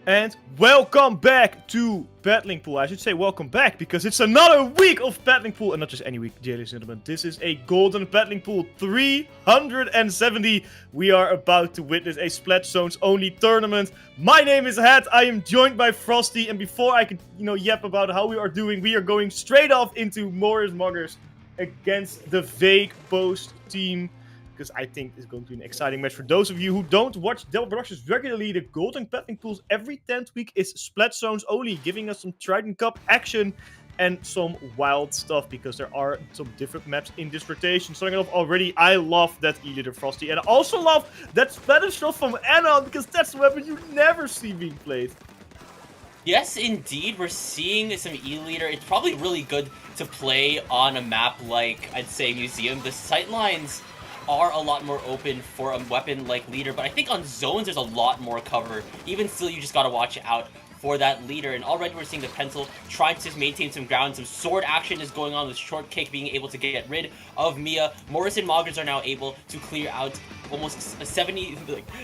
And welcome back to Battling Pool. I should say welcome back because it's another week of Battling Pool. And not just any week, ladies and gentlemen. This is a Golden Battling Pool 370. We are about to witness a Splat Zones only tournament. My name is Het. I am joined by Frosty. And before I can, yap about how we are doing, we are going straight off into Morris Muggers against the Vague Post team. Because I think it's going to be an exciting match. For those of you who don't watch Dapple Productions regularly, the Golden Battling Pools every 10th week is Splat Zones only, giving us some Trident Cup action and some wild stuff, because there are some different maps in this rotation. Starting off already, I love that E-Leader Frosty, and I also love that Splatter Shot from Anon, because that's a weapon you never see being played. Yes, indeed, we're seeing some E-Leader. It's probably really good to play on a map like, I'd say, Museum. The sightlines are a lot more open for a weapon like Leader, but I think on zones there's a lot more cover. Even still, you just gotta watch out for that Leader, and already we're seeing the Pencil trying to maintain some ground. Some sword action is going on with Short Kick being able to get rid of Mia. Morris and Moggers are now able to clear out almost 70,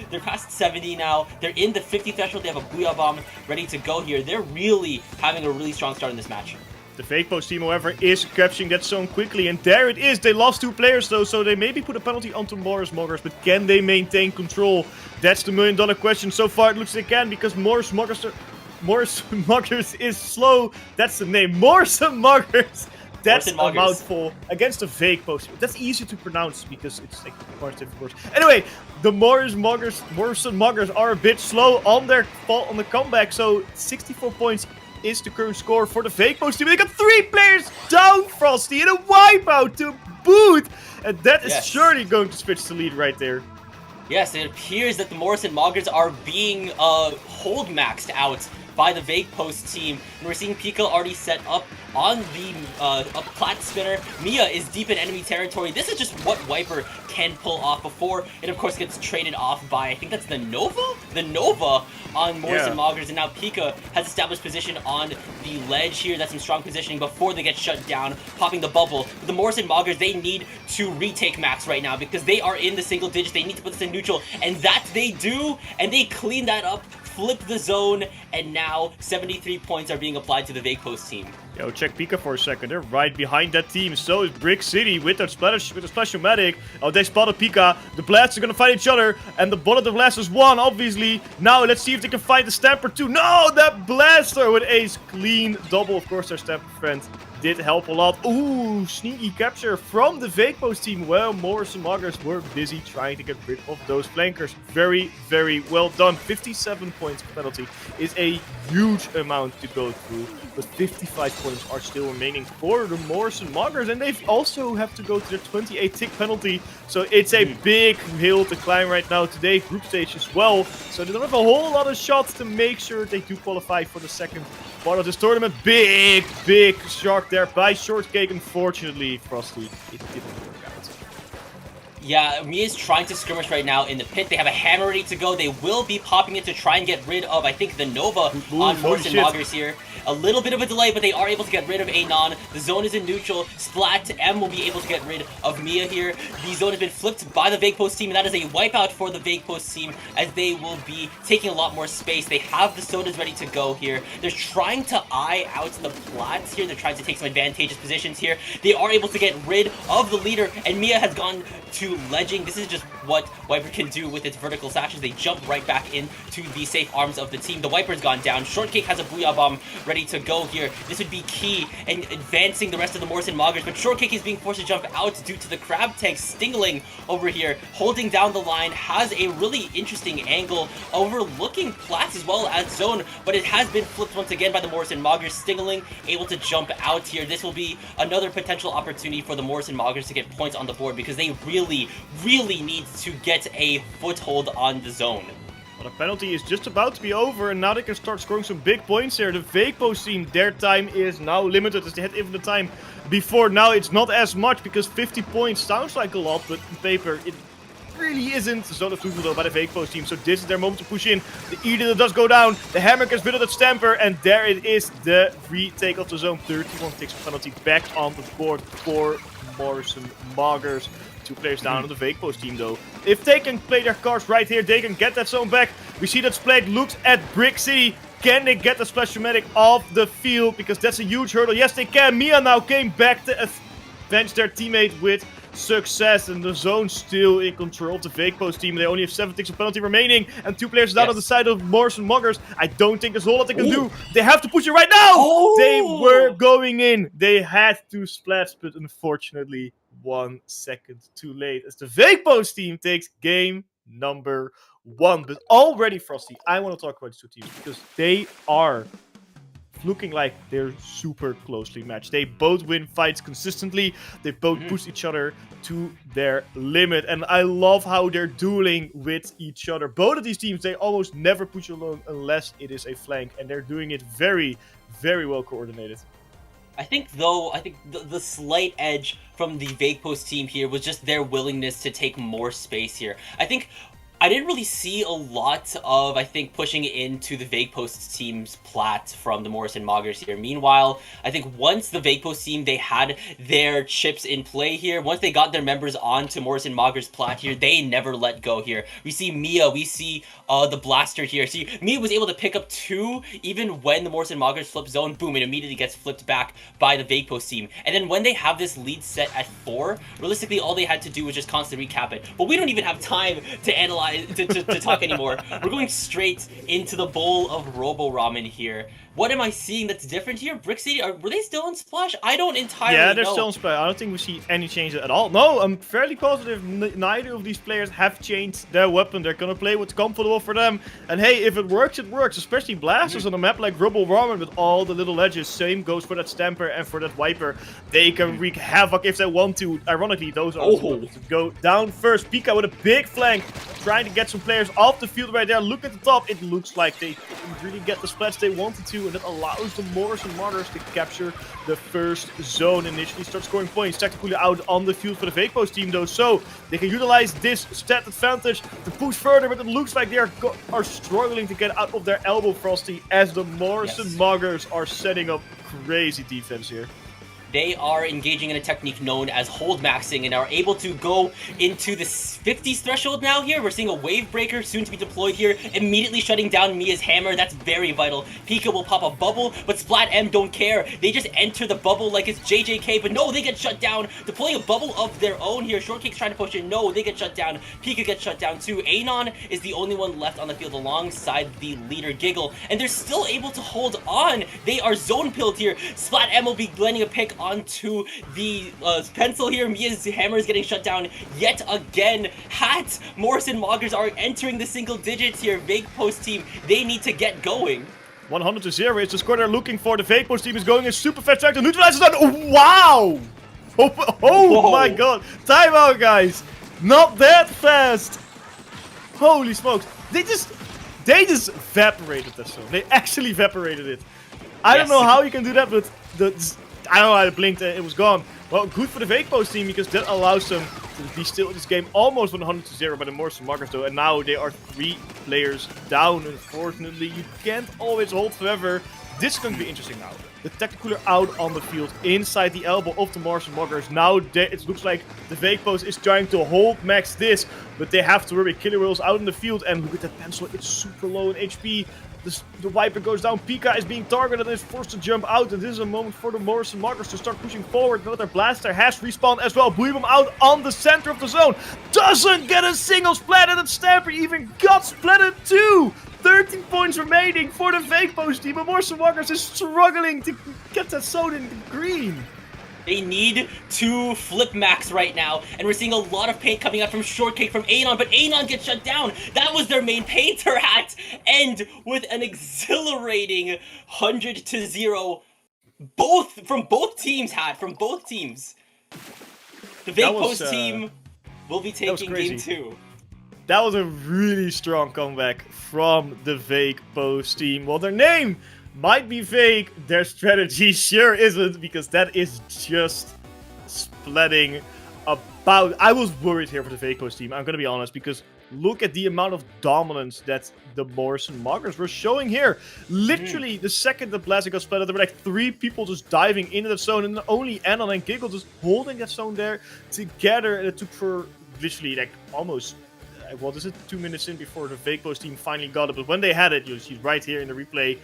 they're past 70 now. They're in the 50 threshold, they have a Booyah Bomb ready to go here. They're really having a really strong start in this match. The Fake Post team, however, is capturing that zone quickly, and there it is. They lost 2 players, though, so they maybe put a penalty onto Morris Muggers, but can they maintain control? That's the million-dollar question. So far, it looks like they can, because Morris Muggers is slow. That's the name. Morris Muggers. That's a mouthful against the Fake Post. That's easy to pronounce because it's like positive words. Anyway, the Morris Muggers are a bit slow on their on the comeback, so 64 points is the current score for the Fake Post team. They got 3 players down, Frosty, and a wipeout to boot. And that is surely going to switch the lead right there. Yes, it appears that the Morris and Moggers are being hold maxed out by the Vague Post team. And we're seeing Pika already set up on the plat spinner. Mia is deep in enemy territory. This is just what Wiper can pull off before it, of course, gets traded off by, I think that's the Nova? The Nova on Morris and Moggers, and now Pika has established position on the ledge here. That's some strong positioning before they get shut down, popping the bubble. But the Morris and Moggers, they need to retake max right now because they are in the single digits. They need to put this in neutral, and that they do, and they clean that up, flip the zone, and now 73 points are being applied to the Vague Post team. Yo, check Pika for a second. They're right behind that team. So is Brick City with the Splash-O-Matic. Oh, they spotted Pika. The Blasts are gonna fight each other, and the Bullet of Blasters won, obviously. Now let's see if they can find the Stamper too. No, that Blaster with Ace clean double. Of course, their Stamper friend did help a lot. Ooh, sneaky capture from the Vague Post team. Well, Morris and Muggers were busy trying to get rid of those flankers. Very, very well done. 57 points penalty is a huge amount to go through, but 55 points are still remaining for the Morris and Muggers, and they also have to go to their 28 tick penalty. So it's a big hill to climb right now. Today, group stage as well. So they don't have a whole lot of shots to make sure they do qualify for the second part of this tournament. Big shark there by Shortcake. Unfortunately, Frosty, it didn't work out. Yeah, Mia's trying to skirmish right now in the pit. They have a hammer ready to go. They will be popping it to try and get rid of, I think, the Nova on Morris and Moggers here. A little bit of a delay, but they are able to get rid of Anon. The zone is in neutral. Splat M will be able to get rid of Mia here. The zone has been flipped by the Vague Post team, and that is a wipeout for the Vague Post team, as they will be taking a lot more space. They have the sodas ready to go here. They're trying to eye out the Plats here. They're trying to take some advantageous positions here. They are able to get rid of the leader, and Mia has gone to ledging. This is just what Wiper can do with its vertical slashes. They jump right back into the safe arms of the team. The Wiper's gone down. Shortcake has a Booyah Bomb ready to go here. This would be key in advancing the rest of the Morris and Moggers, but Shortcake is being forced to jump out due to the Crab Tank. Stingling over here, holding down the line, has a really interesting angle, overlooking Plats as well as zone, but it has been flipped once again by the Morris and Moggers. Stingling able to jump out here. This will be another potential opportunity for the Morris and Moggers to get points on the board, because they really need to get a foothold on the zone. Well, the penalty is just about to be over, and now they can start scoring some big points here. The Vague Post team, their time is now limited, as they had even the time before. Now it's not as much, because 50 points sounds like a lot, but on paper it really isn't. The zone of neutral though by the Vague Post team, so this is their moment to push in. The E-Leader does go down, the hammer gets rid of that Stamper, and there it is, the retake of the zone. 31 ticks penalty back on the board for Morrison Moggers. 2 players down on the Vakepost team though. If they can play their cards right here, they can get that zone back. We see that Splade looks at Brick City. Can they get the Splash-O-Matic off the field? Because that's a huge hurdle. Yes, they can. Mia now came back to avenge their teammate with success, and the zone still in control of the Vakepost team. They only have 7 ticks of penalty remaining, and 2 players down on the side of Morrison Moggers. I don't think there's a whole lot they can do. They have to push it right now! They were going in. They had to splash, but unfortunately 1 second too late as the Vakepost team takes game number 1. But already, Frosty, I want to talk about these 2 teams because they are looking like they're super closely matched. They both win fights consistently. They both push each other to their limit. And I love how they're dueling with each other. Both of these teams, they almost never push alone unless it is a flank. And they're doing it very, very well coordinated. I think the slight edge from the Vakepost team here was just their willingness to take more space here. I didn't really see a lot of, pushing into the Vakepost team's plat from the Morrison Moggers here. Meanwhile, I think once the Vakepost team, they had their chips in play here, once they got their members onto Morrison Moggers' plat here, they never let go here. We see Mia, we see the Blaster here. See, Mia was able to pick up 2, even when the Morrison Moggers flip zone, boom, it immediately gets flipped back by the Vakepost team. And then when they have this lead set at 4, realistically, all they had to do was just constantly recap it. But we don't even have time to analyze to talk anymore. We're going straight into the bowl of Robo Ramen here. What am I seeing that's different here? Brick City, were they still on Splash? I don't entirely know. Yeah, they're still on Splash. I don't think we see any changes at all. No, I'm fairly positive neither of these players have changed their weapon. They're gonna play what's comfortable for them. And hey, if it works, it works. Especially Blasters on a map like Robo Ramen with all the little ledges. Same goes for that Stamper and for that Wiper. They can wreak havoc if they want to. Ironically, those are the to go down first. Pika with a big flank, trying to get some players off the field right there. Look at the top. It looks like they didn't really get the splats they wanted to, and that allows the Morrison Moggers to capture the first zone. Initially start scoring points tactically out on the field for the Vakepost team though, so they can utilize this stat advantage to push further, but it looks like they are struggling to get out of their elbow, Frosty, as the Morrison Moggers are setting up crazy defense here. They are engaging in a technique known as hold maxing and are able to go into the 50s threshold now here. We're seeing a wave breaker soon to be deployed here, immediately shutting down Mia's hammer. That's very vital. Pika will pop a bubble, but Splat M don't care. They just enter the bubble like it's JJK, but no, they get shut down. Deploying a bubble of their own here. Shortcake's trying to push in. No, they get shut down. Pika gets shut down too. Anon is the only one left on the field alongside the leader Giggle, and they're still able to hold on. They are zone pilled here. Splat M will be landing a pick onto the pencil here. Mia's hammer is getting shut down yet again. Hat, Morrison Moggers are entering the single digits here. Vakepost team, they need to get going. 100-0 is the score they're looking for. The Vakepost team is going in super fast track to neutralize that. Wow! Oh my god. Timeout, guys. Not that fast. Holy smokes. They just evaporated that zone. They actually evaporated it. I don't know how you can do that, but I don't know how it blinked and it was gone. Well, good for the Vakepost team because that allows them to be still in this game almost 100-0 by the Morrison Moggers though. And now they are 3 players down. Unfortunately, you can't always hold forever. This is going to be interesting now. The Tacticooler out on the field inside the elbow of the Morrison Moggers. Now it looks like the Vakepost is trying to hold max this, but they have to worry. Killer Whales out in the field, and look at that pencil. It's super low in HP. The Wiper goes down. Pika is being targeted and is forced to jump out. And this is a moment for the Morrison Moggers to start pushing forward. But their Blaster has respawned as well. Bleem out on the center of the zone. Doesn't get a single splat, and Stamper even got splatted too. 13 points remaining for the Vakepost team. But Morrison Moggers is struggling to get that zone in the green. They need to flip max right now, and we're seeing a lot of paint coming out from Shortcake from Anon, but Anon gets shut down. That was their main painter hat, and with an exhilarating 100-0, from both teams. The Vakepost team will be taking game 2. That was a really strong comeback from the Vakepost team. Well, their name might be fake, their strategy sure isn't, because that is just splatting about. I was worried here for the Vakepost team, I'm gonna be honest, because look at the amount of dominance that the Morrison Moggers were showing here. Literally, the second the Blast got split, there were like 3 people just diving into that zone, and only Anon and Giggle just holding that zone there together. And it took for literally like almost, what is it, 2 minutes in before the Fake Post team finally got it. But when they had it, you see right here in the replay,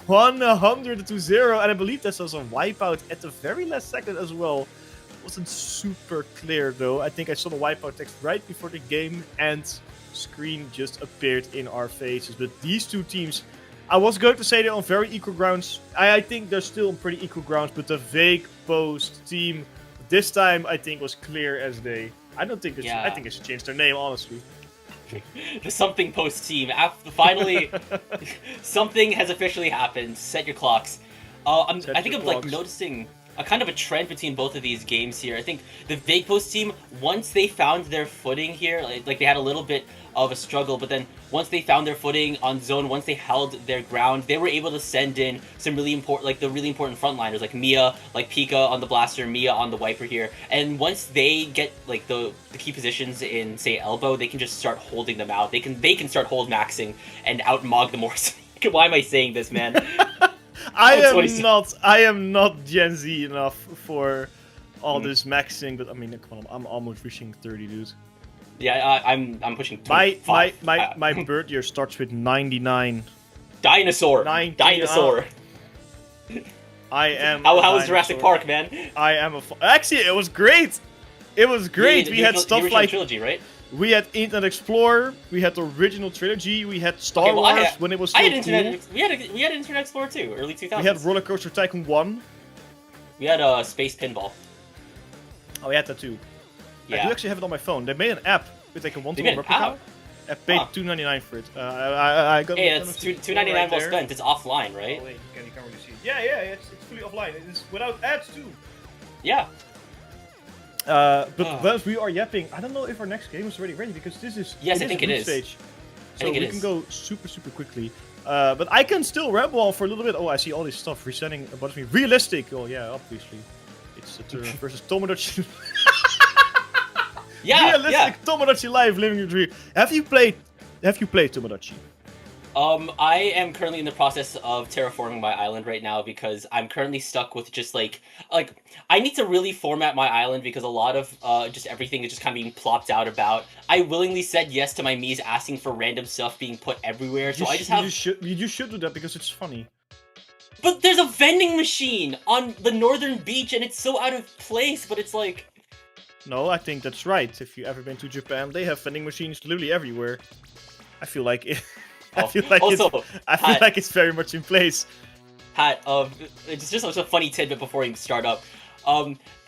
100-0, and I believe this was a wipeout at the very last second as well. Wasn't super clear though. I think I saw the wipeout text right before the game and screen just appeared in our faces. But these 2 teams, I was going to say they're on very equal grounds. I think they're still on pretty equal grounds, but the Fake Post team this time I think was clear as day. I don't think it's, I think it's changed their name, honestly. The Something Post team. Finally, something has officially happened. Set your clocks. I think I'm like noticing a kind of a trend between both of these games here. I think the Fake Post team, once they found their footing here, like they had a little bit of a struggle, but then once they found their footing on zone, once they held their ground, they were able to send in some really important, like the really important frontliners, like Mia, like Pika on the Blaster, Mia on the Wiper here. And once they get like the key positions in, say, elbow, they can just start holding them out. They can start hold maxing and out-mog the Morrison. Why am I saying this, man? I am not Gen Z enough for all this maxing, but I mean, come on, I'm almost reaching 30, dude. Yeah, I'm pushing 25. My birth year starts with 99. Dinosaur. 90, Dinosaur. I am. How was Jurassic Park, man? I am actually, it was great. It was great. We had stuff like trilogy, right? We had Internet Explorer, we had the original trilogy, we had Star Wars when it was still cool. We had Internet Explorer too, early 2000s. We had Roller Coaster Tycoon 1. We had Space Pinball. Oh, we had that too. Yeah. I do actually have it on my phone. They made an app with like a one-to-one replica. I paid $2.99 for it. I got. Hey, it's $2.99 well spent. It's offline, right? Oh, wait, you can't really see it. Yeah, it's fully offline. It's without ads too. Yeah. But once we are yapping, I don't know if our next game is already ready because this is I think it is. Stage. So we can go super quickly. But I can still ramble on for a little bit. Oh, I see all this stuff resetting above me. Realistic. Oh yeah, obviously. It's the turn versus Tomodachi. Realistic Tomodachi Life, living your dream. Have you played Tomodachi? I am currently in the process of terraforming my island right now because I'm currently stuck with just like I need to really format my island because a lot of just everything is just kind of being plopped out about. I willingly said yes to my Mii's asking for random stuff being put everywhere, so I just have. You should do that because it's funny. But there's a vending machine on the northern beach and it's so out of place. But it's like. No, I think that's right. If you ever been to Japan, they have vending machines literally everywhere. I feel like it. I feel like it's very much in place. Pat, it's just a funny tidbit before you start up.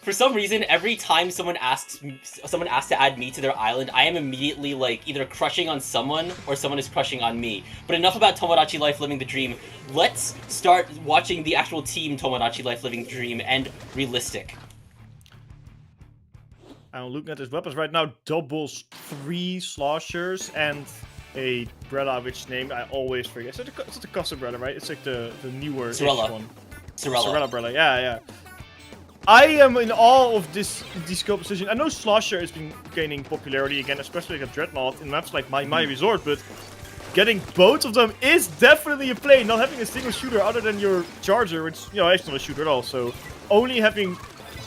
For some reason, every time someone asks to add me to their island, I am immediately like either crushing on someone or someone is crushing on me. But enough about Tomodachi Life Living the Dream. Let's start watching the actual team Tomodachi Life Living the Dream and Realistic. I'm looking at his weapons right now. Doubles 3 sloshers and a Brella, which name I always forget. It's the custom Brella, right? It's like the newer one. Sorella Brella, yeah. I am in awe of these compositions. I know Slosher has been gaining popularity again, especially like a Dreadnought in maps like My Resort, but getting both of them is definitely a play. Not having a single shooter other than your Charger, which, you know, it's not a shooter at all, so only having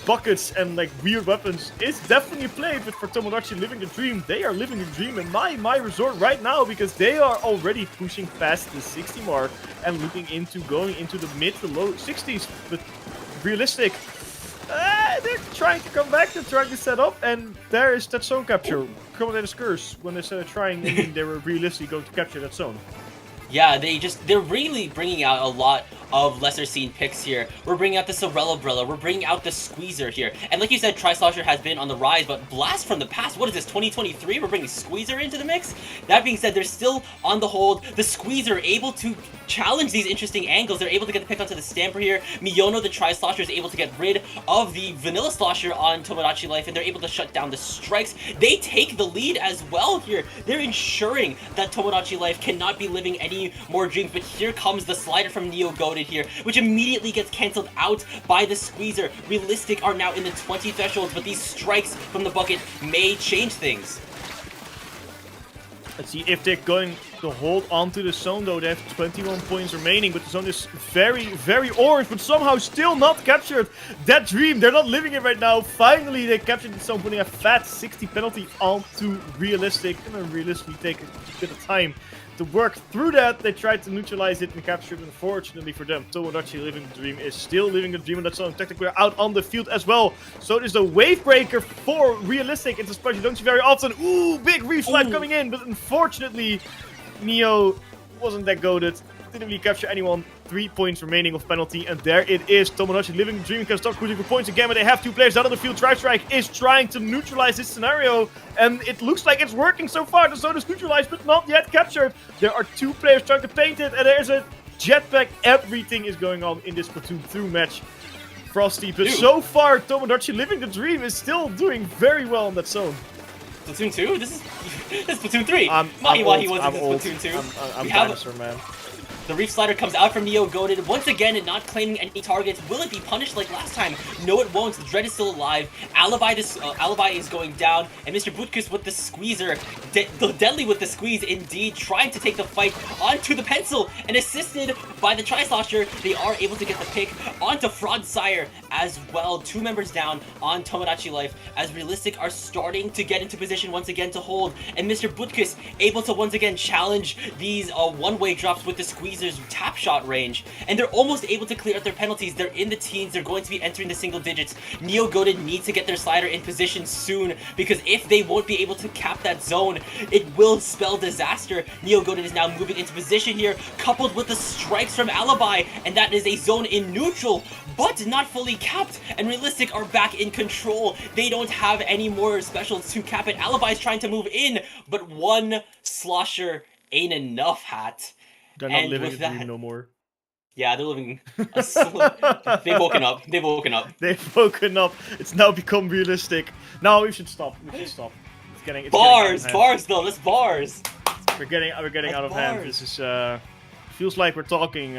buckets and like weird weapons is definitely a play. But for Tomodachi Living the Dream, they are living the dream in My Resort right now because they are already pushing past the 60 mark and looking into going into the mid to low 60s. But Realistic, they're trying to come back, they're trying to set up, and there is that zone capture. Commentator's curse. When they said trying, I mean they were realistically going to capture that zone. Yeah, they're really bringing out a lot of lesser seen picks here. We're bringing out the Sorella Brella, we're bringing out the Squeezer here. And like you said, Tri-Slosher has been on the rise, but Blast from the past, what is this, 2023? We're bringing Squeezer into the mix? That being said, they're still on the hold. The Squeezer able to challenge these interesting angles. They're able to get the pick onto the Stamper here. Miyono, the Tri-Slosher, is able to get rid of the Vanilla Slosher on Tomodachi Life, and they're able to shut down the strikes. They take the lead as well here. They're ensuring that Tomodachi Life cannot be living any more dreams, but here comes the slider from Neo Goated here, which immediately gets cancelled out by the Squeezer. Realistic are now in the 20 thresholds, but these strikes from the bucket may change things. Let's see if they're going to hold on to the zone, though. They have 21 points remaining, but the zone is very, very orange, but somehow still not captured. That dream, they're not living it right now. Finally, they captured the zone, putting a fat 60 penalty onto Realistic. And then realistically take a bit of time to work through that. They tried to neutralize it and capture it. Unfortunately for them, Tomodachi Living the Dream is still living the dream on that zone. Technically out on the field as well. So it is a wave breaker for Realistic. It's a spot you don't see very often. Ooh, big reef slide coming in, but unfortunately, Neo wasn't that goated. Didn't really capture anyone. 3 points remaining of penalty, and there it is. Tomodachi Living the Dream can start cruising for points again, but they have 2 players out on the field. Tri-Strike is trying to neutralize this scenario, and it looks like it's working so far. The zone is neutralized, but not yet captured. There are 2 players trying to paint it, and there's a jetpack. Everything is going on in this Splatoon 2 match. Frosty, but so far, Tomodachi Living the Dream is still doing very well in that zone. Splatoon 2? This is Splatoon 3. I'm Mahiwahi old. wasn't in Splatoon 2. I'm dinosaur, man. The Reef Slider comes out from Neo Goated once again and not claiming any targets. Will it be punished like last time? No, it won't. Dread is still alive. Alibi is going down, and Mr. Butkus with the squeezer, deadly with the squeeze indeed, trying to take the fight onto the pencil, and assisted by the Tri-Slosher, they are able to get the pick onto Fraud Sire as well. 2 members down on Tomodachi Life as Realistic are starting to get into position once again to hold, and Mr. Butkus able to once again challenge these one-way drops with the squeeze tap shot range, and they're almost able to clear out their penalties. They're in the teens. They're going to be entering the single digits. Neo Goated needs to get their slider in position soon, because if they won't be able to cap that zone, it will spell disaster. Neo Goated is now moving into position here, coupled with the strikes from Alibi, and that is a zone in neutral, but not fully capped, and Realistic are back in control. They don't have any more specials to cap it. Alibi is trying to move in, but 1 slosher ain't enough, Hat. They're not living the dream no more. Yeah, they're living a They've woken up. They've woken up. They've woken up. It's now become Realistic. No, we should stop. We should stop. It's getting bars though. That's bars. We're getting out of hand. This is feels like we're talking.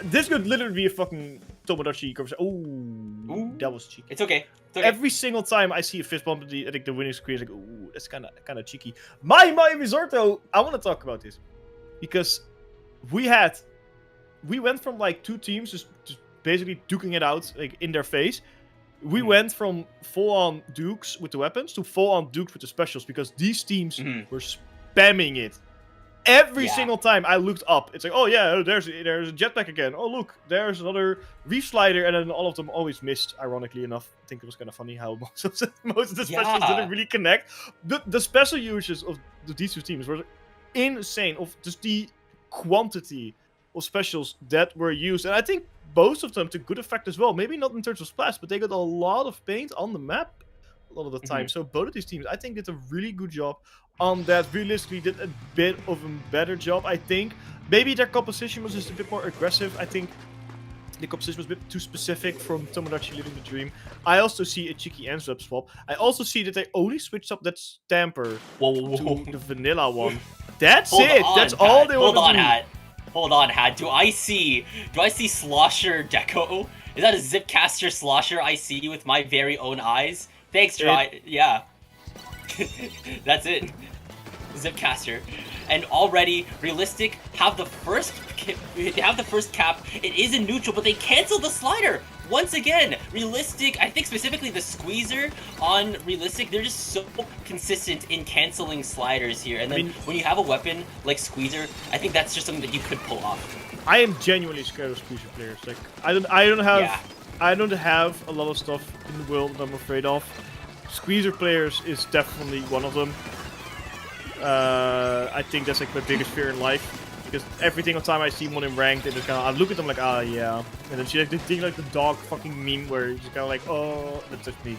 This could literally be a fucking Tomodachi conversation. Ooh, that was cheeky. It's okay. Every single time I see a fist bump at the winning screen, it's like, ooh, that's kind of cheeky. My Resorto. I want to talk about this because we went from like 2 teams just basically duking it out like in their face. We went from full-on dukes with the weapons to full-on dukes with the specials because these teams were spamming it. Every single time I looked up, it's like, oh yeah, there's a jetpack again. Oh look, there's another reef slider, and then all of them always missed. Ironically enough, I think it was kind of funny how most of the specials didn't really connect. The special uses of these 2 teams were insane. Of just the quantity of specials that were used, and I think both of them to good effect as well. Maybe not in terms of splash, but they got a lot of paint on the map a lot of the time. So both of these teams, I think, did a really good job on that. Realistically did a bit of a better job, I think. Maybe their composition was just a bit more aggressive. I think the composition was a bit too specific from Tomodachi Living the Dream. I also see a cheeky end-up swap. I also see that they only switched up that stamper to the vanilla one. That's it. That's all they want to do. Hold on, Hat. Do I see Slosher Deco? Is that a Zipcaster Slosher I see with my very own eyes? Thanks, Try. Yeah. That's it. Zipcaster. And already, Realistic have the first cap. It is in neutral, but they cancel the slider. Once again, Realistic, I think specifically the squeezer on Realistic, they're just so consistent in canceling sliders here. And then when you have a weapon like Squeezer, I think that's just something that you could pull off. I am genuinely scared of Squeezer players. Like I don't have a lot of stuff in the world that I'm afraid of. Squeezer players is definitely one of them. I think that's like my biggest fear in life. Because every single time I see one in ranked, I look at them like, ah, yeah. And then she like the thing like the dog fucking meme where you're just kind of like, oh, that's just me.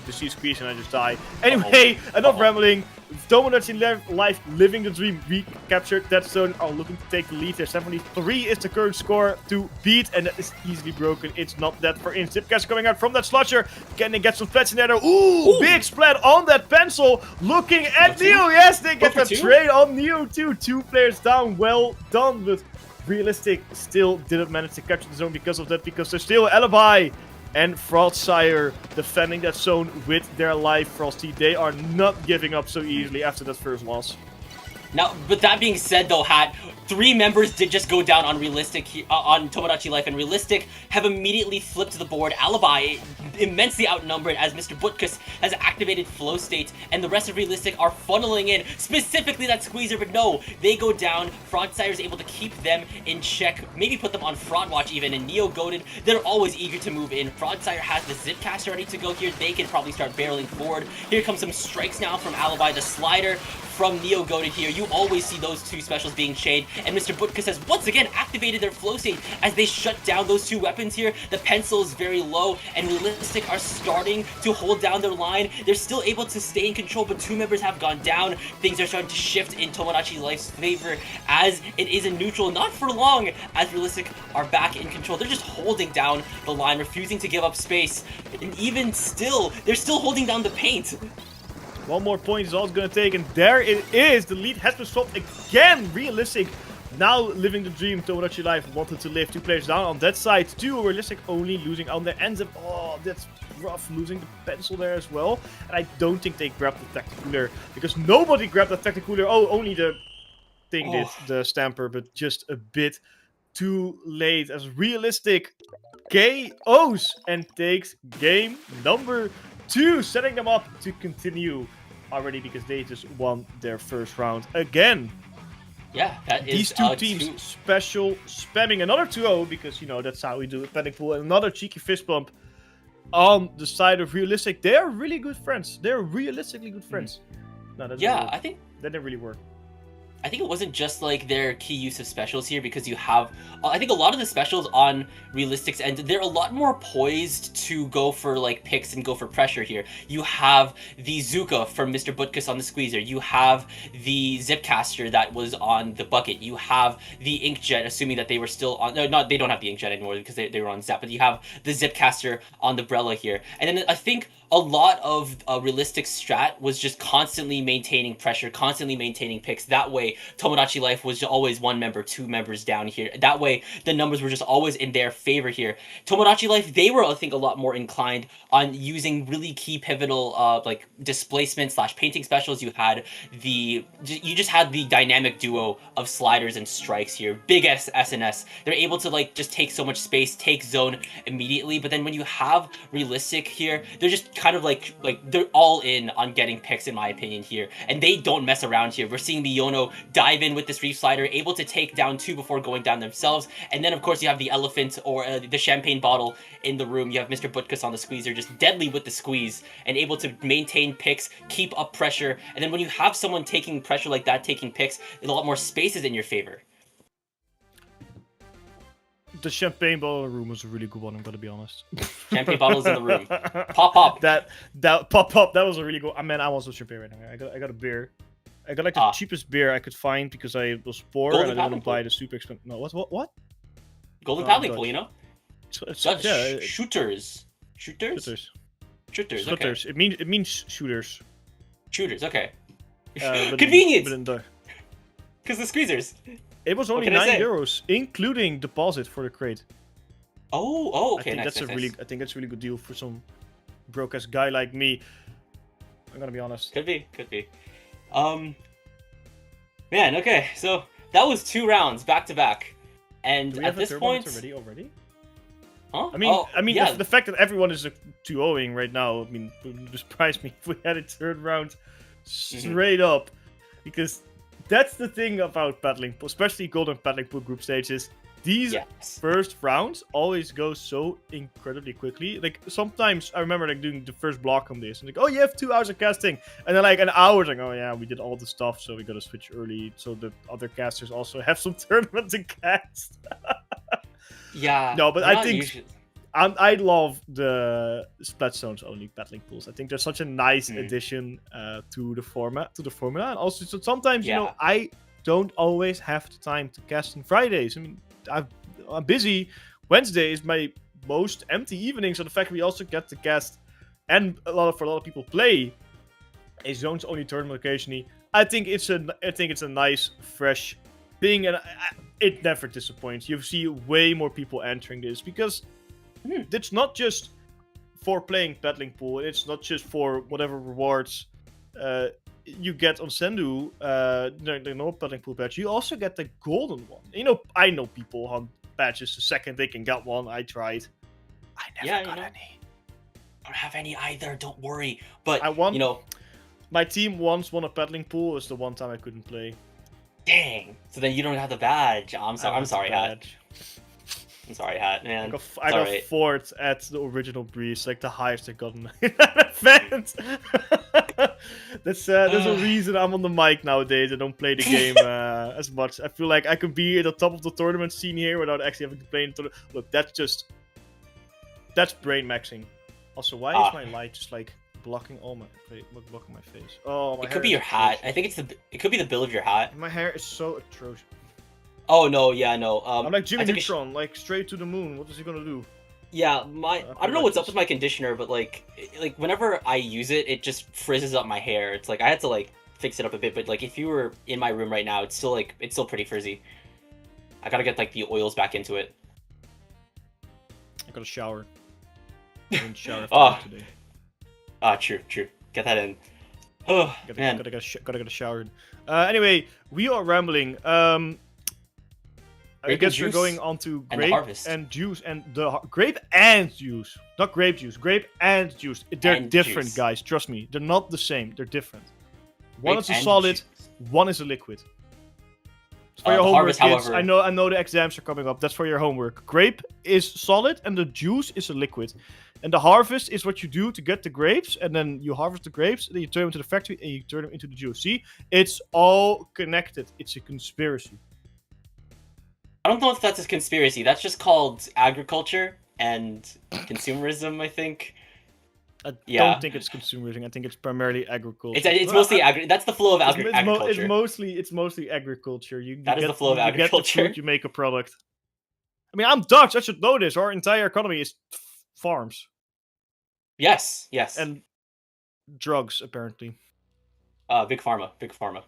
Just see squeeze and I just die. Anyway, enough rambling. Tomodachi Life living the dream. We captured that zone. Are looking to take the lead there. 73 is the current score to beat, and that is easily broken. It's not that for in. Zipcast coming out from that slosher. Can they get some splats in there? Ooh, big splat on that pencil. Looking at Neo. Yes, they get the trade on Neo too. 2 players down. Well done, but Realistic still didn't manage to capture the zone because of that. Because there's still Alibi and Frostsire defending that zone with their life. Frosty, they are not giving up so easily after that first loss. Now, but that being said, though, Hat, 3 members did just go down on Realistic on Tomodachi Life, and Realistic have immediately flipped the board. Alibi immensely outnumbered as Mr. Butkus has activated Flow State, and the rest of Realistic are funneling in, specifically that Squeezer, but no, they go down. Frontsire is able to keep them in check, maybe put them on Front Watch even, and Neo Goated, they're always eager to move in. Frontsire has the Zipcaster ready to go here. They can probably start barreling forward. Here comes some strikes now from Alibi, the slider from Neo Goated here. You always see those 2 specials being chained, and Mr. Butkus has once again activated their Flow State as they shut down those 2 weapons here. The pencil is very low, and Realistic are starting to hold down their line. They're still able to stay in control, but 2 members have gone down. Things are starting to shift in Tomodachi Life's favor as it is in neutral, not for long, as Realistic are back in control. They're just holding down the line, refusing to give up space, and even still, they're still holding down the paint. One more point is all it's going to take, and there it is. The lead has been swapped again. Realistic now living the dream Tomodachi Life wanted to live. 2 players down on that side. 2 Realistic only losing on the ends of... Oh, that's rough. Losing the pencil there as well. And I don't think they grabbed the Tacticooler, because nobody grabbed the Tacticooler. Oh, only the thing did, the Stamper, but just a bit too late as Realistic KOs and takes game number 2, setting them up to continue already because they just won their first round again. Yeah, that is these 2 teams special spamming another 2-0 because, you know, that's how we do it. Panic Pool, and another cheeky fist bump on the side of Realistic. They're really good friends. They're realistically good friends. No, that I think that didn't really work. I think it wasn't just like their key use of specials here, because you have, I think a lot of the specials on Realistic's end, they're a lot more poised to go for like picks and go for pressure here. You have the Zuka from Mr. Butkus on the Squeezer. You have the Zipcaster that was on the Bucket. You have the Inkjet, assuming that they were still on, no, not, they don't have the Inkjet anymore because they were on Zap, but you have the Zipcaster on the Brella here. And then I think a lot of Realistic strat was just constantly maintaining pressure, constantly maintaining picks. That way, Tomodachi Life was always 1 member, 2 members down here. That way, the numbers were just always in their favor here. Tomodachi Life, they were, I think, a lot more inclined on using really key pivotal, like, displacement / painting specials. You just had the dynamic duo of sliders and strikes here. Big SNS. They're able to, like, just take so much space, take zone immediately. But then when you have Realistic here, they're just kind of like they're all in on getting picks, in my opinion, here, and they don't mess around here. We're seeing Miyono dive in with this Reef Slider, able to take down 2 before going down themselves, and then of course you have the elephant or the champagne bottle in the room. You have Mr. Butkus on the Squeezer, just deadly with the squeeze and able to maintain picks, keep up pressure, and then when you have someone taking pressure like that, taking picks, a lot more spaces in your favor. The champagne bottle in the room was a really good one, I'm gonna be honest. Champagne bottles in the room. Pop. That pop. That was a really good. I mean, I want some champagne right now. I got a beer. I got like the cheapest beer I could find because I was poor and I didn't want to buy the super expensive. No, what? Golden paddling pool, you know? Yeah, shooters. Shooters. Okay. It means shooters. Shooters. Okay. But Convenient. Because the squeezers. It was only €9, including deposit for the crate. Oh, okay. I think that's a really good deal for some broke ass guy like me. I'm gonna be honest. Could be. Man, okay. So that was 2 rounds back to back, and at this point, already. Huh? I mean, yeah. the fact that everyone is 2-0ing right now, I mean, it would surprise me if we had a 3rd round straight up, because that's the thing about paddling pool, especially golden paddling pool group stages. These first rounds always go so incredibly quickly. Like, sometimes I remember like doing the first block on this, and like, oh, you have 2 hours of casting, and then like an hour, like, oh yeah, we did all the stuff, so we gotta switch early, so the other casters also have some tournament to cast. Yeah. No, but I think I love the Splatstones only paddling pools. I think they're such a nice addition to the formula, and also so sometimes you know I don't always have the time to cast on Fridays. I mean, I'm busy. Wednesday is my most empty evening, so the fact we also get to cast and for a lot of people play a zones only tournament occasionally, I think it's a nice fresh thing, and it never disappoints. You see way more people entering this because it's not just for playing paddling pool. It's not just for whatever rewards you get on Sendu, the no paddling pool patch, you also get the golden one. You know, I know people hunt patches the second they can get one. I tried. I never got any. I don't have any either. Don't worry. But I want. you know, my team once won a paddling pool. It's the one time I couldn't play. dang. So then you don't have the badge. I'm sorry, Hat. I'm sorry, Hat, man. I got fourth at the original breeze, like the highest I got in that event. That's a reason I'm on the mic nowadays. I don't play the game as much. I feel like I can be at the top of the tournament scene here without actually having to play in tournament. Look, that's brain maxing. Also, why is my light just like blocking all my blocking my face? Oh, my It could be your hat. I think it could be the bill of your hat. My hair is so atrocious. Oh no, yeah, no. I'm like Jimmy Neutron, like straight to the moon. What is he gonna do? Yeah, I don't know what's up with my conditioner, but like whenever I use it, it just frizzes up my hair. It's like I had to like fix it up a bit, but like if you were in my room right now, it's still pretty frizzy. I gotta get like the oils back into it. I gotta shower. I didn't shower after today. True. Get that in. Oh, man. Gotta get a shower. Anyway, we are rambling. I guess we're going on to grape and juice and the grape and juice, not grape juice, grape and juice. They're different, guys. Trust me, they're not the same. They're different. One is a solid, one is a liquid. It's for your homework, kids. However... I know the exams are coming up. That's for your homework. Grape is solid, and the juice is a liquid. And the harvest is what you do to get the grapes, and then you harvest the grapes, and then you turn them into the factory, and you turn them into the juice. See, it's all connected. It's a conspiracy. I don't know if that's a conspiracy. That's just called agriculture and consumerism, I think. I don't think it's consumerism. I think it's primarily agriculture. It's mostly That's the flow of agriculture. It's mostly agriculture. That is the flow of agriculture. You get the fruit, you make a product. I mean, I'm Dutch. I should know this. Our entire economy is farms. Yes. And drugs, apparently. Big pharma.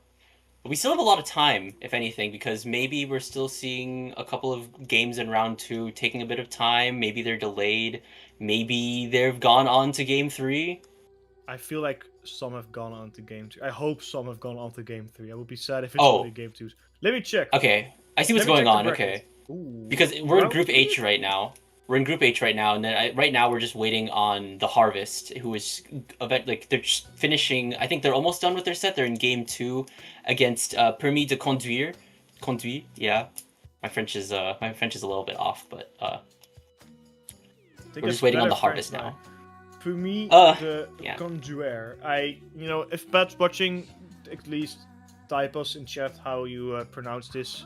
But we still have a lot of time, if anything, because maybe we're still seeing a couple of games in round 2 taking a bit of time. Maybe they're delayed. Maybe they've gone on to game 3. I feel like some have gone on to game 2. I hope some have gone on to game 3. I would be sad if it's only game 2. Let me check. Okay, I see what's going on. Okay, because we're in Group H right now. And then right now we're just waiting on the Harvest, who is they're just finishing. I think they're almost done with their set. They're in game 2 against Permis de Conduire. Yeah. My French is a little bit off, but we're just waiting on the Harvest now. Permis de Conduire. If Pat's watching, at least type us in chat how you pronounce this.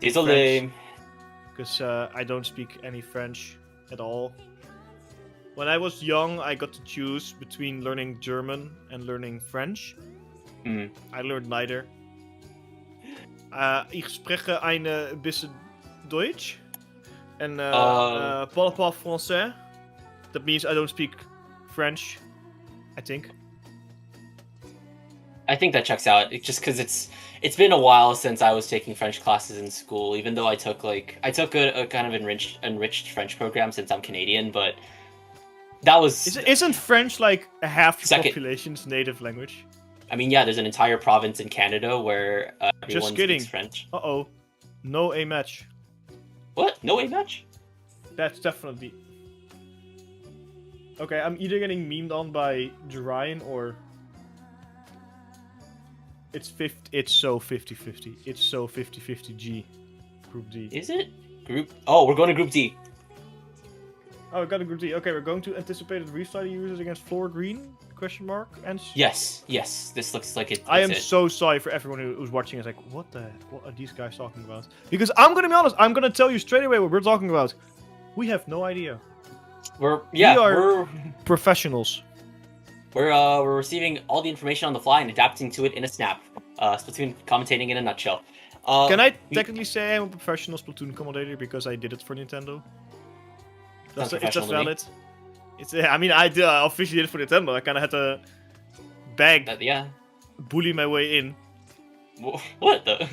Désolé. Because I don't speak any French at all. When I was young, I got to choose between learning German and learning French. I learned neither. Ich spreche ein bisschen Deutsch and parle pas français. That means I don't speak French, I think. I think that checks out. It's just because it's been a while since I was taking French classes in school. Even though I took a kind of enriched French program since I'm Canadian, but that was isn't French like a half the population's native language? I mean, yeah, there's an entire province in Canada where everyone speaks French. No A match. What? No A match? That's definitely. Okay, I'm either getting memed on by Jerian or. It's so 50-50. It's so 50-50 G. Group D. Is it? Oh, we're going to Group D. Oh, we got a Group D. Okay, we're going to anticipated restarter users against floor green? ? And yes. This looks like it. I am so sorry for everyone who's watching. It's like, what are these guys talking about? Because I'm gonna be honest. I'm gonna tell you straight away what we're talking about. We have no idea. We're professionals. We're receiving all the information on the fly and adapting to it in a snap. Splatoon commentating in a nutshell. Can I technically say I'm a professional Splatoon commentator because I did it for Nintendo? That's valid. I officially did it for Nintendo. I kind of had to bully my way in. What the?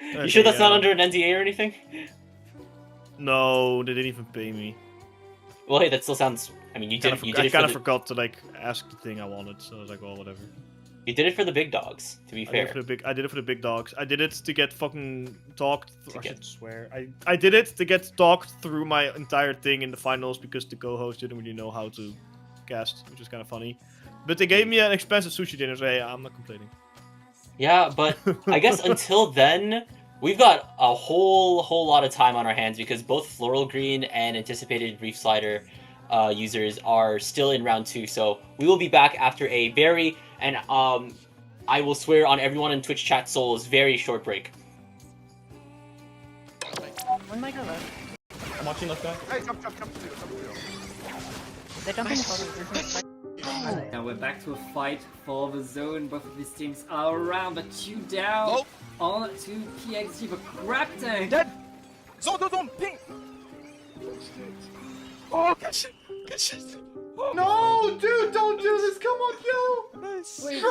You sure that's not under an NDA or anything? No, they didn't even pay me. Well, hey, that still sounds. I mean, you did. I kind of forgot to ask the thing I wanted, so I was like, well, whatever. You did it for the big dogs, to be fair. I did it for the big dogs. I did it to get fucking talked. I get- should swear. I did it to get talked through my entire thing in the finals because the co-host didn't really know how to cast, which is kind of funny. But they gave me an expensive sushi dinner, so hey, I'm not complaining. Yeah, but I guess until then, we've got a whole lot of time on our hands because both Floral Green and Anticipated Reef Slider users are still in round 2. So we will be back after a very, and I will swear on everyone in Twitch chat souls, very short break. One mic left. I'm watching left guy. Hey, jump. They're jumping forward. Now we're back to a fight for the zone. Both of these teams are around, but 2 down. Nope. On to PXG, but grab tank. Dead. Zone, ping. Oh, catch it. Oh, No, dude, don't do this. Come on, yo. nice. Wait.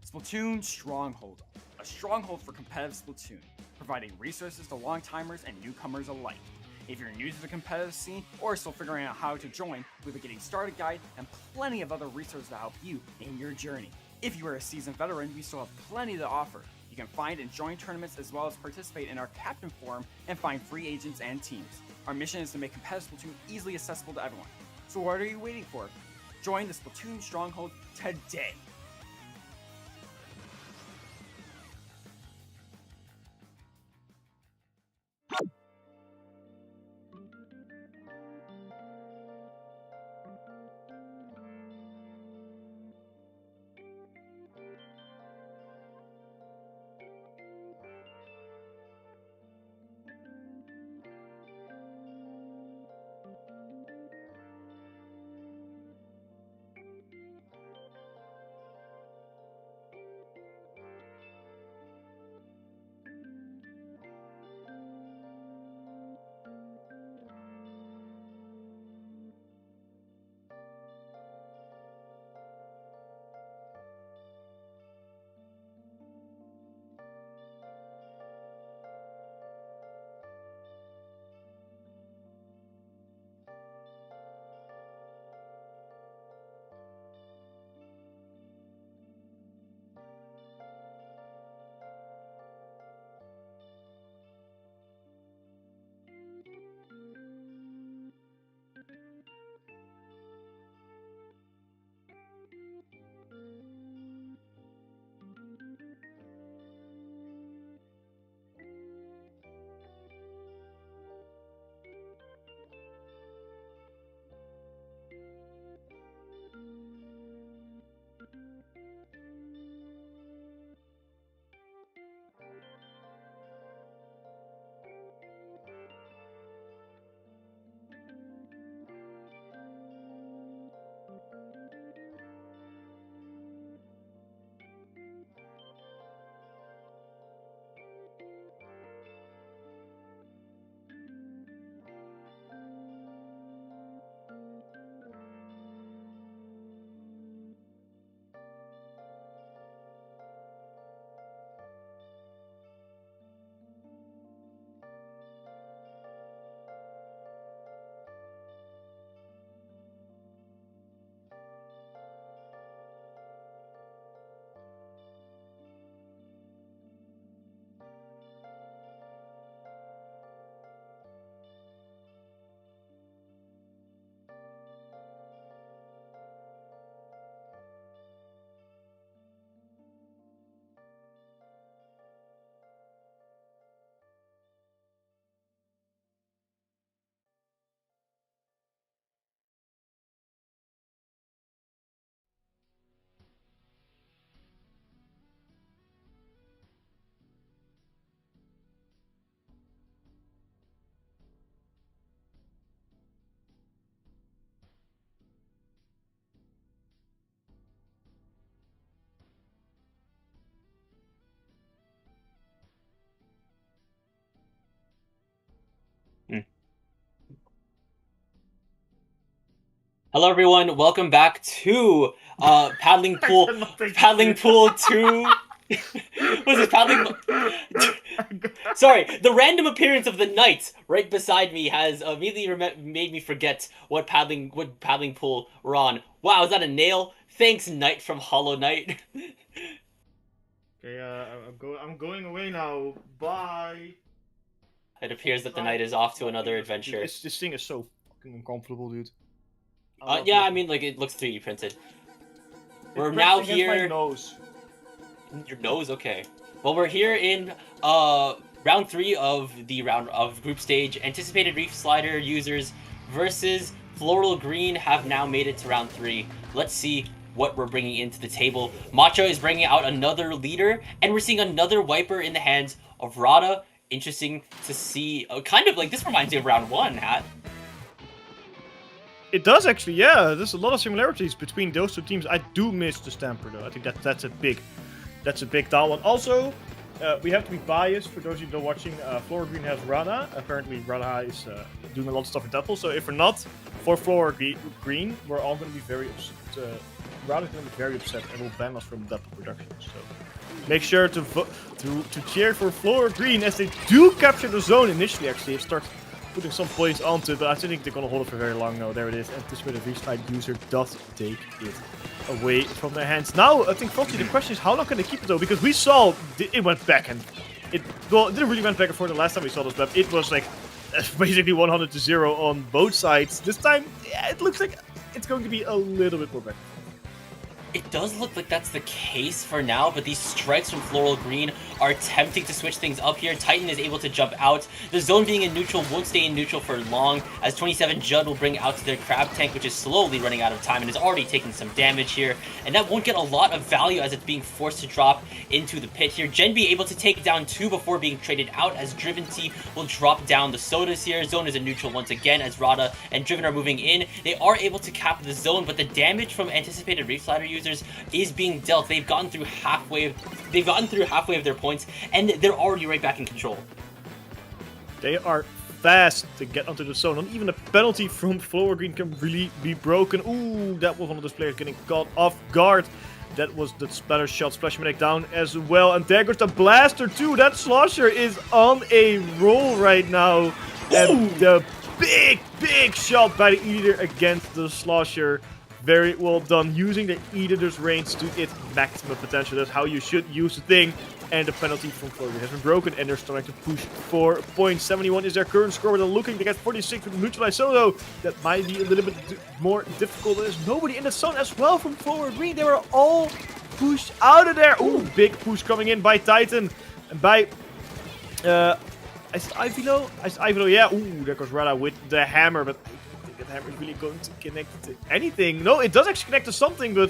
Splatoon Stronghold, a stronghold for competitive Splatoon, providing resources to long-timers and newcomers alike. If you're new to the competitive scene or still figuring out how to join, we have a Getting Started guide and plenty of other resources to help you in your journey. If you are a seasoned veteran, we still have plenty to offer. You can find and join tournaments as well as participate in our Captain Forum and find free agents and teams. Our mission is to make competitive Splatoon easily accessible to everyone. So what are you waiting for? Join the Splatoon Stronghold today! Hello everyone, welcome back to Paddling Pool. Paddling Pool 2. Was it Paddling? Sorry, the random appearance of the knight right beside me has immediately made me forget what paddling pool we're on. Wow, is that a nail? Thanks, Knight from Hollow Knight. Okay, I'm going away now. Bye. It appears that the knight is off to another adventure. This thing is so fucking uncomfortable, dude. Yeah, I mean, like, it looks 3D printed. We're It's now pressed against my here. nose. Your nose, okay. Well, we're here in round 3 of the group stage. Anticipated Reef Slider users versus Floral Green have now made it to round 3. Let's see what we're bringing into the table. Macho is bringing out another leader, and we're seeing another wiper in the hands of Rada. Interesting to see. Kind of like, this reminds me of round 1, Hat. It does actually, yeah. There's a lot of similarities between those two teams. I do miss the Stamper though. I think that's a big down one. Also, we have to be biased for those of you that are watching. Floral Green has Rana. Apparently, Rana is doing a lot of stuff in Dapple. So if we're not for Floral Green, we're all going to be very upset. Rana's going to be very upset and will ban us from Dapple Productions. So make sure to cheer for Floral Green as they do capture the zone initially. Actually, it starts putting some points onto it, but I don't think they're going to hold it for very long. No, there it is. Anticipated Reef User does take it away from their hands. Now, I think, Frosty, the question is how long can they keep it, though? Because we saw it went back, and it didn't really went back and forth the last time we saw this map. It was like basically 100-0 on both sides. This time, yeah, it looks like it's going to be a little bit more back. It does look like that's the case for now, but these strikes from Floral Green are attempting to switch things up here. Titan is able to jump out. The zone being in neutral won't stay in neutral for long, as 27 Judd will bring out to their Crab Tank, which is slowly running out of time and is already taking some damage here. And that won't get a lot of value as it's being forced to drop into the pit here. Gen B able to take down 2 before being traded out, as Driven T will drop down the sodas here. Zone is in neutral once again, as Rada and Driven are moving in. They are able to cap the zone, but the damage from anticipated Reef Slider users is being dealt. They've gotten through halfway of their points, and they're already right back in control. They are fast to get onto the zone. Not even a penalty from Floral Green can really be broken. Ooh, that was one of those players getting caught off guard. That was the splatter shot. Splash Medic down as well. And there goes the blaster too. That Slosher is on a roll right now. And the big shot by the Eater against the Slosher. Very well done, using the Eater's range to its maximum potential. That's how you should use the thing. And the penalty from Floral has been broken, and they're starting to push 4 points. 71 is their current score. They're looking to get 46 with the neutralized solo. That might be a little bit more difficult. There's nobody in the zone as well from Floral Green. They were all pushed out of there. Ooh, big push coming in by Titan. And by Ivilo, yeah. Ooh, there goes Rada with the hammer, but that hammer is really going to connect to anything. No, it does actually connect to something, but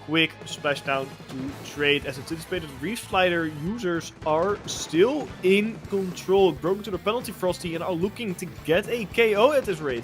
quick splashdown to trade. As anticipated, Reef Slider users are still in control. Broken to the penalty, Frosty, and are looking to get a KO at this rate.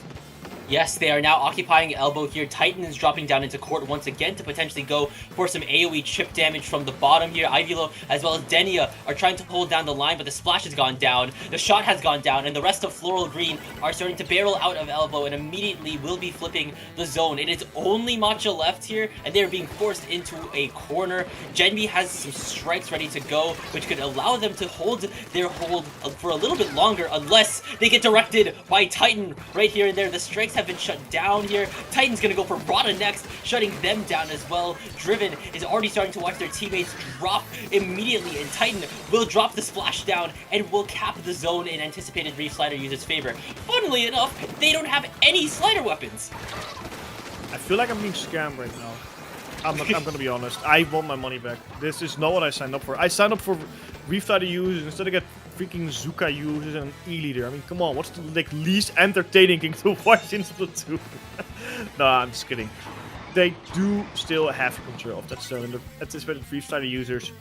Yes, they are now occupying elbow here. Titan is dropping down into court once again to potentially go for some AoE chip damage from the bottom here. Ivilo as well as Denia are trying to hold down the line, but the splash has gone down, the shot has gone down, and the rest of Floral Green are starting to barrel out of elbow and immediately will be flipping the zone. It is only Matcha left here, and they're being forced into a corner. Genby has some strikes ready to go, which could allow them to hold their hold for a little bit longer, unless they get directed by Titan right here and there. The strikes have been shut down here. Titan's gonna go for Rada next, shutting them down as well. Driven is already starting to watch their teammates drop immediately, and Titan will drop the splash down and will cap the zone in anticipated Reef Slider users' favor. Funnily enough, they don't have any slider weapons. I feel like I'm being scammed right now. I'm gonna be honest. I want my money back. This is not what I signed up for. I signed up for Reef Slider users instead of get freaking Zuka users and an E-leader. I mean, come on, what's the least entertaining thing to watch in Splatoon? No, I'm just kidding. They do still have control of that zone, and the anticipated Reef Slider users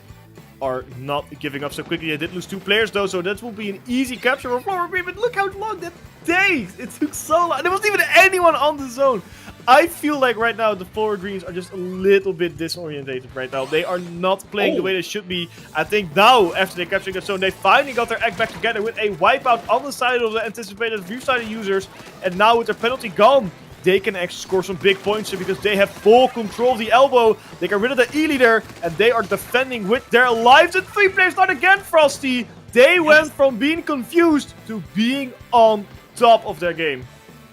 are not giving up so quickly. They did lose 2 players though, so that will be an easy capture for Floral Green, but look how long that takes! It took so long. There wasn't even anyone on the zone. I feel like right now the Floral Greens are just a little bit disorientated right now. They are not playing the way they should be. I think now, after they captured the zone, they finally got their act back together with a wipeout on the side of the anticipated Reef Slider users. And now with their penalty gone, they can actually score some big points here because they have full control of the elbow. They got rid of the E-leader, and they are defending with their lives. And 3 players not again, Frosty. They went from being confused to being on top of their game.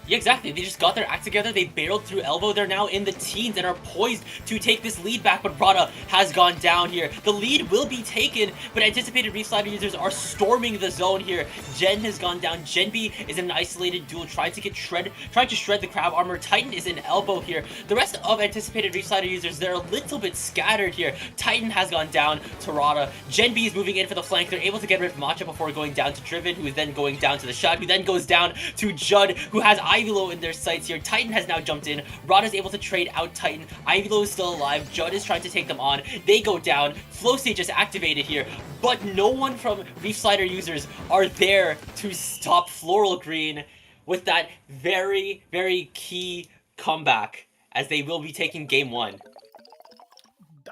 Yeah, exactly. They just got their act together. They barreled through elbow. They're now in the teens and are poised to take this lead back, but Rada has gone down here. The lead will be taken, but anticipated Reef Slider users are storming the zone here. Jen has gone down. Genby is in an isolated duel, trying to shred the crab armor. Titan is in elbow here. The rest of anticipated Reef Slider users, they're a little bit scattered here. Titan has gone down to Rada. Genby is moving in for the flank. They're able to get rid of Matcha before going down to Driven, who is then going down to the Shug, who then goes down to Judd, who has Ivylo in their sights here. Titan has now jumped in. Rod is able to trade out Titan. Ivylo is still alive. Judd is trying to take them on. They go down. Flow stage is activated here, but no one from Reef Slider users are there to stop Floral Green with that very, very key comeback, as they will be taking game 1.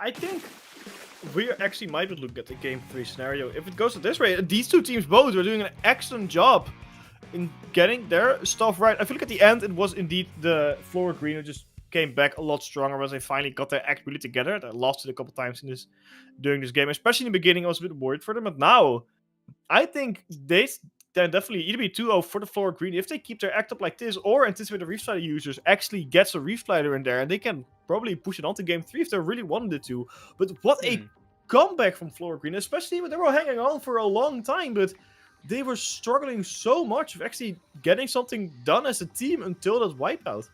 I think we actually might look at the game 3 scenario. If it goes this way, these two teams both are doing an excellent job in getting their stuff right. I feel like at the end it was indeed the Floral Green who just came back a lot stronger as they finally got their act really together. They lost it a couple times during this game, especially in the beginning. I was a bit worried for them, but now I think they can definitely either be 2-0 for the Floral Green if they keep their act up like this, or anticipate the Reef Slider users actually gets a Reef Slider in there and they can probably push it on to game 3 if they really wanted it to. But what a comeback from Floral Green, especially when they were hanging on for a long time, but they were struggling so much with actually getting something done as a team until that wipeout.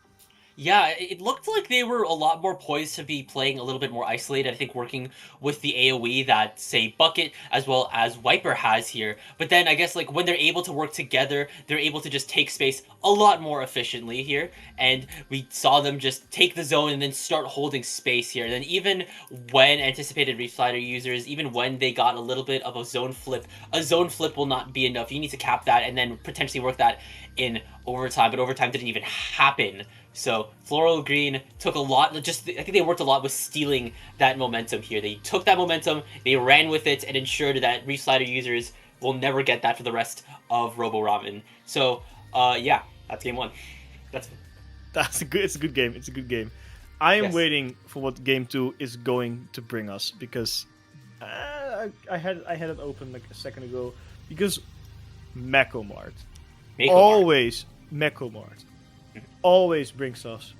Yeah, it looked like they were a lot more poised to be playing a little bit more isolated. I think working with the AoE that, say, Bucket as well as Viper has here. But then I guess like when they're able to work together, they're able to just take space a lot more efficiently here. And we saw them just take the zone and then start holding space here. And then even when anticipated Reef Slider users, even when they got a little bit of a zone flip will not be enough. You need to cap that and then potentially work that in overtime. But overtime didn't even happen. So Floral Green took a lot, I think they worked a lot with stealing that momentum here. They took that momentum, they ran with it, and ensured that Reef Slider users will never get that for the rest of Robo Ramen. So, yeah, that's game 1. It's a good game. It's a good game. I am waiting for what game 2 is going to bring us, because I had it open like a second ago, because Mechomart. Always Mechomart. Always brings us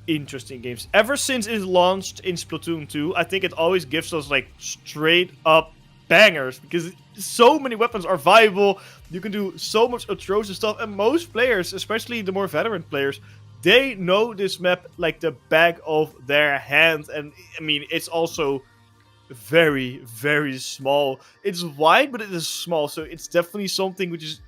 interesting games. Ever since it launched in Splatoon 2, I think it always gives us like straight up bangers, because so many weapons are viable. You can do so much atrocious stuff, and most players, especially the more veteran players, they know this map like the back of their hand. And I mean, it's also very, very small. It's wide, but it is small, so it's definitely something which is,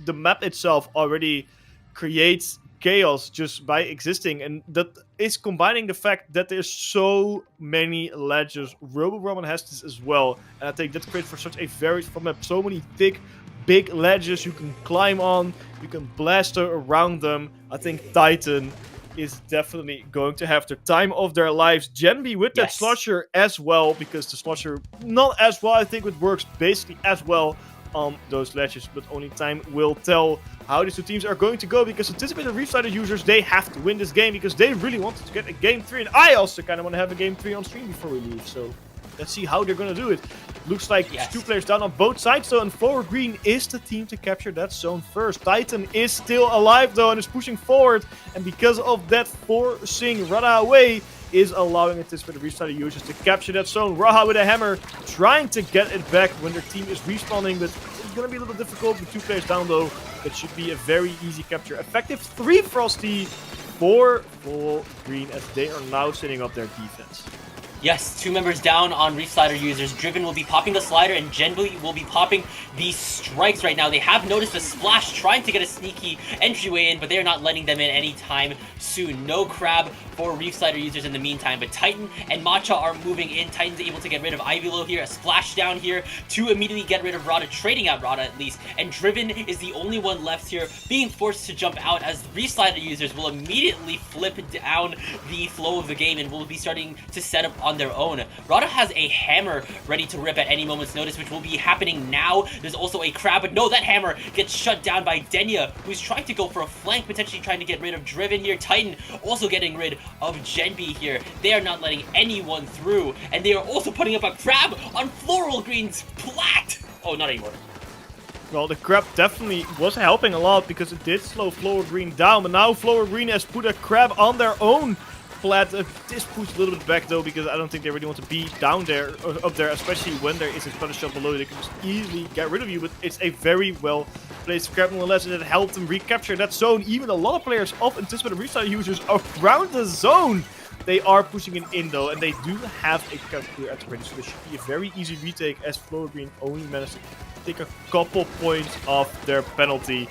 the map itself already creates chaos just by existing, and that is combining the fact that there's so many ledges. Robo Ramen has this as well, and I think that's great for such a very fun map. So many thick, big ledges you can climb on, you can blaster around them. I think Titan is definitely going to have the time of their lives. Genby with that slusher as well, because the slusher not as well. I think it works basically as well on those ledges, but only time will tell how these two teams are going to go, because anticipated Reef Slider users, they have to win this game because they really wanted to get a game 3, and I also kind of want to have a game 3 on stream before we leave, so let's see how they're going to do it. Looks like it's 2 players down on both sides though, and Floral Green is the team to capture that zone first. Titan is still alive though and is pushing forward, and because of that, forcing Rada away is allowing anticipated Reef Slider users to capture that zone. Raha with a hammer, trying to get it back when their team is respawning, but it's going to be a little difficult with 2 players down though. It should be a very easy capture. Effective 3 Frosty for Floral Green, as they are now setting up their defense. Yes, 2 members down on Reef Slider users. Driven will be popping the slider, and Genby will be popping the strikes right now. They have noticed a splash trying to get a sneaky entryway in, but they are not letting them in anytime soon. No crab for Reef Slider users in the meantime, but Titan and Matcha are moving in. Titan's able to get rid of Ivy Low here, a splashdown here to immediately get rid of Rada, trading out Rada at least, and Driven is the only one left here, being forced to jump out as Reef Slider users will immediately flip down the flow of the game and will be starting to set up on their own. Rada has a hammer ready to rip at any moment's notice, which will be happening now. There's also a crab, but no, that hammer gets shut down by Denya, who's trying to go for a flank, potentially trying to get rid of Driven here. Titan also getting rid of Genbi here. They are not letting anyone through, and they are also putting up a crab on Floral Green's plat. Oh, not anymore. Well, the crab definitely was helping a lot because it did slow Flower Green down, but now Flower Green has put a crab on their own plat. This pushed a little bit back though, because I don't think they really want to be down there, or up there, especially when there is a splatter shot below. They can just easily get rid of you, but it's a very well placed crab nonetheless, and it helped them recapture that zone. Even a lot of players of Anticipated Restart users around the zone. They are pushing it in though, and they do have a cut clear at the ready, so this should be a very easy retake as Flower Green only managed to take a couple points off their penalty.